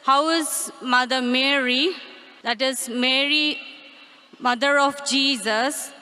how is Mother Mary, that is Mary, mother of Jesus,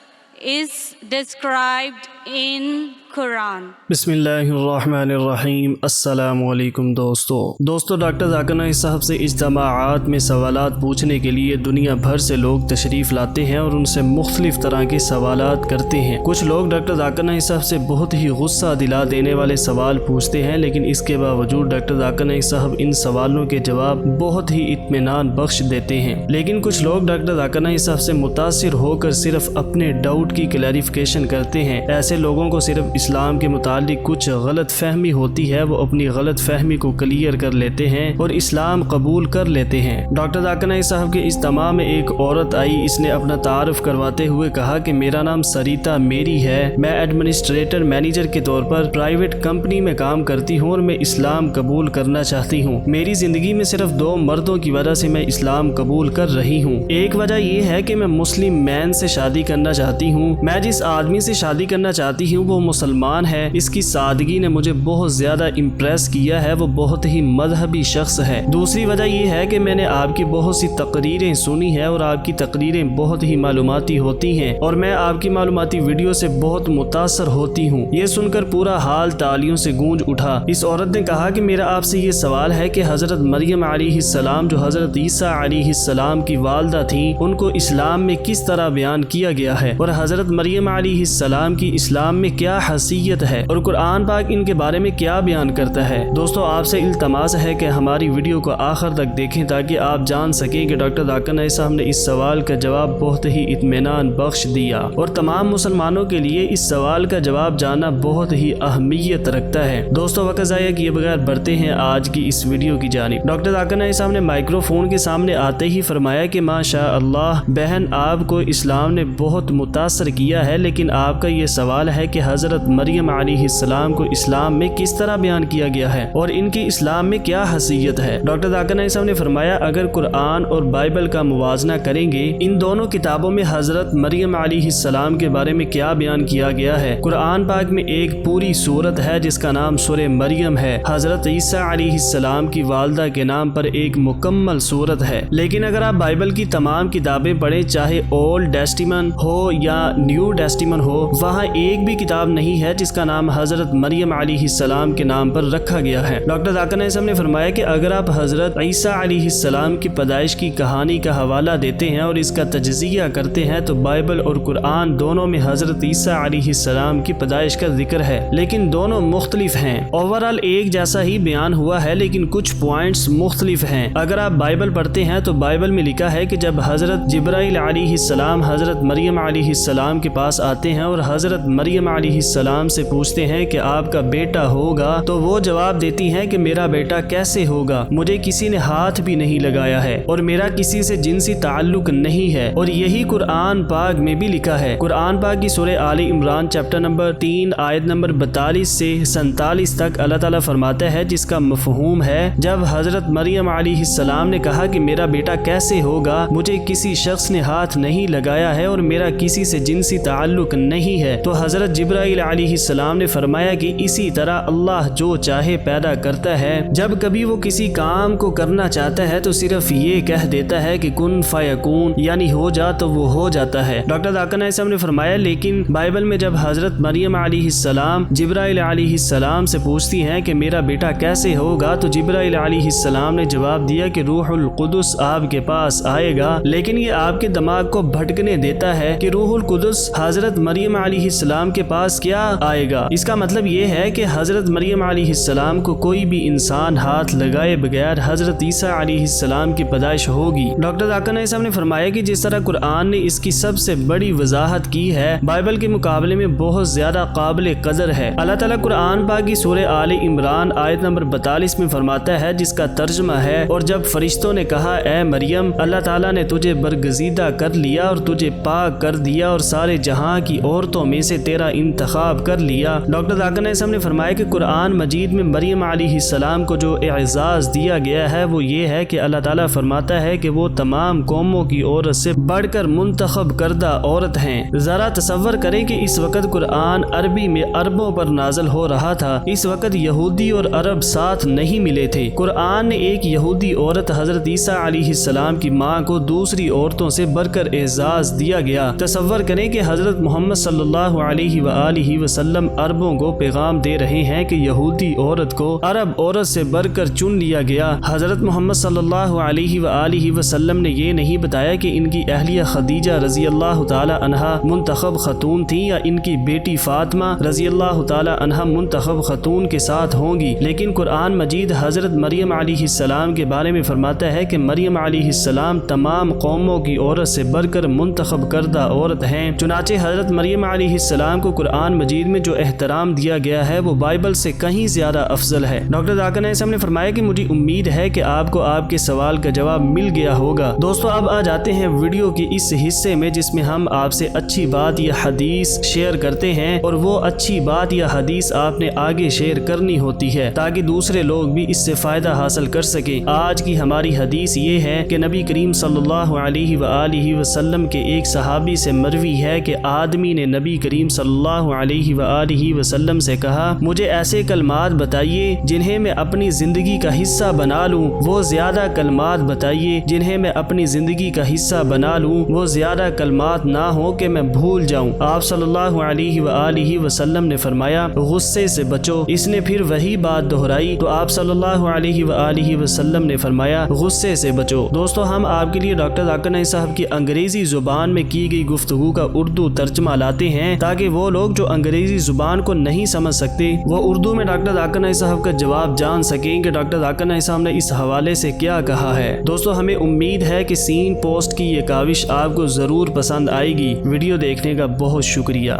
is described in Quran. بسم اللہ الرحمن الرحیم۔ السلام علیکم دوستو ڈاکٹر ذاکر نائک صاحب سے اجتماعات میں سوالات پوچھنے کے لیے دنیا بھر سے لوگ تشریف لاتے ہیں اور ان سے مختلف طرح کے سوالات کرتے ہیں۔ کچھ لوگ ڈاکٹر ذاکر نائک صاحب سے بہت ہی غصہ دلا دینے والے سوال پوچھتے ہیں، لیکن اس کے باوجود ڈاکٹر ذاکر نائک صاحب ان سوالوں کے جواب بہت ہی اطمینان بخش دیتے ہیں۔ لیکن کچھ لوگ ڈاکٹر ذاکر نائک صاحب سے متاثر ہو کر صرف اپنے ڈاؤٹ کی کلیریفیکیشن کرتے ہیں۔ ایسے لوگوں کو صرف اسلام کے متعلق کچھ غلط فہمی ہوتی ہے، وہ اپنی غلط فہمی کو کلیئر کر لیتے ہیں اور اسلام قبول کر لیتے ہیں۔ ڈاکٹر ذاکر نائک صاحب کے اجتماع میں ایک عورت آئی، اس نے اپنا تعارف کرواتے ہوئے کہا کہ میرا نام سریتا میری ہے، میں ایڈمنسٹریٹر مینیجر کے طور پر پرائیویٹ کمپنی میں کام کرتی ہوں اور میں اسلام قبول کرنا چاہتی ہوں۔ میری زندگی میں صرف 2 مردوں کی وجہ سے میں اسلام قبول کر رہی ہوں۔ ایک وجہ یہ ہے کہ میں مسلم مین سے شادی کرنا چاہتی ہوں، میں جس آدمی سے شادی کرنا چاہتی ہوں وہ مسلمان ہے، اس کی سادگی نے مجھے بہت زیادہ امپریس کیا ہے، وہ بہت ہی مذہبی شخص ہے۔ دوسری وجہ یہ ہے کہ میں نے آپ کی بہت سی تقریریں سنی ہیں اور آپ کی تقریریں بہت ہی معلوماتی ہوتی ہیں اور میں آپ کی معلوماتی ویڈیو سے بہت متاثر ہوتی ہوں۔ یہ سن کر پورا حال تالیوں سے گونج اٹھا۔ اس عورت نے کہا کہ میرا آپ سے یہ سوال ہے کہ حضرت مریم علیہ السلام جو حضرت عیسیٰ علیہ السلام کی والدہ تھیں، ان کو اسلام میں کس طرح بیان کیا گیا ہے اور حضرت مریم علیہ السلام کی اسلام میں کیا حیثیت ہے اور قرآن پاک ان کے بارے میں کیا بیان کرتا ہے۔ دوستو آپ سے التماس ہے کہ ہماری ویڈیو کو آخر تک دیکھیں تاکہ آپ جان سکیں کہ ڈاکٹر ذاکر نائک صاحب نے اس سوال کا جواب بہت ہی اطمینان بخش دیا اور تمام مسلمانوں کے لیے اس سوال کا جواب جاننا بہت ہی اہمیت رکھتا ہے۔ دوستو وقت ضائع کیے بغیر بڑھتے ہیں آج کی اس ویڈیو کی جانب۔ ڈاکٹر ذاکر نائک صاحب نے مائکرو فون کے سامنے آتے ہی فرمایا کہ ماشاء اللہ بہن، آپ کو اسلام نے بہت متاثر کیا ہے، لیکن آپ کا یہ سوال ہے کہ حضرت مریم علیہ السلام کو اسلام میں کس طرح بیان کیا گیا ہے اور ان کی اسلام میں کیا حیثیت ہے۔ ڈاکٹر ذاکر نائک صاحب نے فرمایا اگر قرآن اور بائبل کا موازنہ کریں گے، ان دونوں کتابوں میں حضرت مریم علیہ السلام کے بارے میں کیا بیان کیا گیا ہے۔ قرآن پاک میں ایک پوری سورت ہے جس کا نام سورہ مریم ہے، حضرت عیسیٰ علیہ السلام کی والدہ کے نام پر ایک مکمل سورت ہے۔ لیکن اگر آپ بائبل کی تمام کتابیں پڑھیں، چاہے اولڈ ٹیسٹیمنٹ ہو یا نیو ٹیسٹیمنٹ ہو، وہاں ایک بھی کتاب نہیں ہے جس کا نام حضرت مریم علیہ السلام کے نام پر رکھا گیا ہے۔ ڈاکٹر ذاکر نائک صاحب نے فرمایا کہ اگر آپ حضرت عیسیٰ علیہ السلام کی پیدائش کی کہانی کا حوالہ دیتے ہیں اور اس کا تجزیہ کرتے ہیں تو بائبل اور قرآن دونوں میں حضرت عیسیٰ علیہ السلام کی پیدائش کا ذکر ہے، لیکن دونوں مختلف ہیں۔ اوورال ایک جیسا ہی بیان ہوا ہے لیکن کچھ پوائنٹس مختلف ہیں۔ اگر آپ بائبل پڑھتے ہیں تو بائبل میں لکھا ہے کہ جب حضرت جبرائیل علیہ السلام حضرت مریم علیہ السلام کے پاس آتے ہیں اور حضرت مریم علیہ السلام سے پوچھتے ہیں کہ آپ کا بیٹا ہوگا تو وہ جواب دیتی ہیں کہ میرا بیٹا کیسے ہوگا، مجھے کسی نے ہاتھ بھی نہیں لگایا ہے اور میرا کسی سے جنسی تعلق نہیں ہے، اور یہی قرآن پاک میں بھی لکھا ہے۔ قرآن پاک کی سورہ آل عمران چیپٹر نمبر 3 آیت نمبر 42 سے 47 تک اللہ تعالیٰ فرماتا ہے، جس کا مفہوم ہے جب حضرت مریم علیہ السلام نے کہا کہ میرا بیٹا کیسے ہوگا، مجھے کسی شخص نے ہاتھ نہیں لگایا ہے اور میرا کسی سے جنسی تعلق نہیں ہے، تو حضرت جبرائیل علیہ السلام نے فرمایا کہ اسی طرح اللہ جو چاہے پیدا کرتا ہے، جب کبھی وہ کسی کام کو کرنا چاہتا ہے تو صرف یہ کہہ دیتا ہے کہ کن فیکون، یعنی ہو جا تو وہ ہو جاتا ہے۔ ڈاکٹر ذاکر نائک صاحب نے فرمایا لیکن بائبل میں جب حضرت مریم علیہ السلام جبرائیل علیہ السلام سے پوچھتی ہیں کہ میرا بیٹا کیسے ہوگا تو جبرائیل علیہ السلام نے جواب دیا کہ روح القدس آپ کے پاس آئے گا، لیکن یہ آپ کے دماغ کو بھٹکنے دیتا ہے کہ روح القدس حضرت مریم علیہ السلام کے پاس کیا آئے گا۔ اس کا مطلب یہ ہے کہ حضرت مریم علیہ السلام کو کوئی بھی انسان ہاتھ لگائے بغیر حضرت عیسیٰ علیہ السلام کی پیدائش ہوگی۔ ڈاکٹر ذاکر نائک صاحب نے فرمایا کہ جس طرح قرآن نے اس کی سب سے بڑی وضاحت کی ہے، بائبل کے مقابلے میں بہت زیادہ قابل قدر ہے۔ اللہ تعالیٰ قرآن پاک کی سورہ آل عمران آیت نمبر 42 میں فرماتا ہے، جس کا ترجمہ ہے، اور جب فرشتوں نے کہا اے مریم، اللہ تعالیٰ نے تجھے برگزیدہ کر لیا اور تجھے پاک کر دیا اور سارے جہاں کی عورتوں میں سے تیرا انتخاب انتخاب کر لیا۔ ڈاکٹر ذاکر نائک صاحب نے فرمایا کہ قرآن مجید میں مریم علیہ السلام کو جو اعزاز دیا گیا ہے وہ یہ ہے کہ اللہ تعالیٰ فرماتا ہے کہ وہ تمام قوموں کی عورت سے بڑھ کر منتخب کردہ عورت ہیں۔ ذرا تصور کریں کہ اس وقت قرآن عربی میں عربوں پر نازل ہو رہا تھا۔ اس وقت یہودی اور عرب ساتھ نہیں ملے تھے۔ قرآن نے ایک یہودی عورت حضرت عیسیٰ علیہ السلام کی ماں کو دوسری عورتوں سے بڑھ کر اعزاز دیا گیا۔ تصور کریں کہ حضرت محمد صلی اللہ علیہ وآلہ وسلم عربوں کو پیغام دے رہے ہیں کہ یہودی عورت کو عرب عورت سے بڑھ کر چن لیا گیا۔ حضرت محمد صلی اللہ علیہ وآلہ وسلم نے یہ نہیں بتایا کہ ان کی اہلیہ خدیجہ رضی اللہ تعالی عنہا منتخب خاتون تھی یا ان کی بیٹی فاطمہ رضی اللہ تعالی عنہا منتخب خاتون کے ساتھ ہوں گی، لیکن قرآن مجید حضرت مریم علیہ السلام کے بارے میں فرماتا ہے کہ مریم علیہ السلام تمام قوموں کی عورت سے بڑھ کر منتخب کردہ عورت ہیں۔ چنانچہ حضرت مریم علیہ السلام کو قرآن مجید میں جو احترام دیا گیا ہے وہ بائبل سے کہیں زیادہ افضل ہے۔ ڈاکٹر ذاکر نائک صاحب نے فرمایا کہ مجھے امید ہے کہ آپ کو آپ کے سوال کا جواب مل گیا ہوگا۔ دوستو اب آ جاتے ہیں ویڈیو کے اس حصے میں جس میں ہم آپ سے اچھی بات یا حدیث شیئر کرتے ہیں، اور وہ اچھی بات یا حدیث آپ نے آگے شیئر کرنی ہوتی ہے تاکہ دوسرے لوگ بھی اس سے فائدہ حاصل کر سکیں۔ آج کی ہماری حدیث یہ ہے کہ نبی کریم صلی اللہ علیہ وآلہ وسلم کے ایک صحابی سے مروی ہے کہ آدمی نے نبی کریم صلی اللہ علیہ وآلہ وسلم سے کہا، مجھے ایسے کلمات بتائیے جنہیں میں اپنی زندگی کا حصہ بنا لوں۔ وہ زیادہ کلمات بتائیے جنہیں میں اپنی زندگی کا حصہ بنا لوں، وہ زیادہ کلمات نہ ہو کہ میں بھول جاؤں۔ آپ صلی اللہ علیہ وآلہ وسلم نے فرمایا، غصے سے بچو۔ اس نے پھر وہی بات دہرائی تو آپ صلی اللہ علیہ وآلہ وسلم نے فرمایا، غصے سے بچو۔ دوستو ہم آپ کے لیے ڈاکٹر ذاکر نائک صاحب کی انگریزی زبان میں کی گئی گفتگو کا اردو ترجمہ لاتے ہیں تاکہ وہ لوگ جو انگریزی زبان کو نہیں سمجھ سکتے وہ اردو میں ڈاکٹر ذاکر نائک صاحب کا جواب جان سکیں کہ ڈاکٹر ذاکر نائک صاحب نے اس حوالے سے کیا کہا ہے۔ دوستو ہمیں امید ہے کہ سین پوسٹ کی یہ کاوش آپ کو ضرور پسند آئے گی۔ ویڈیو دیکھنے کا بہت شکریہ۔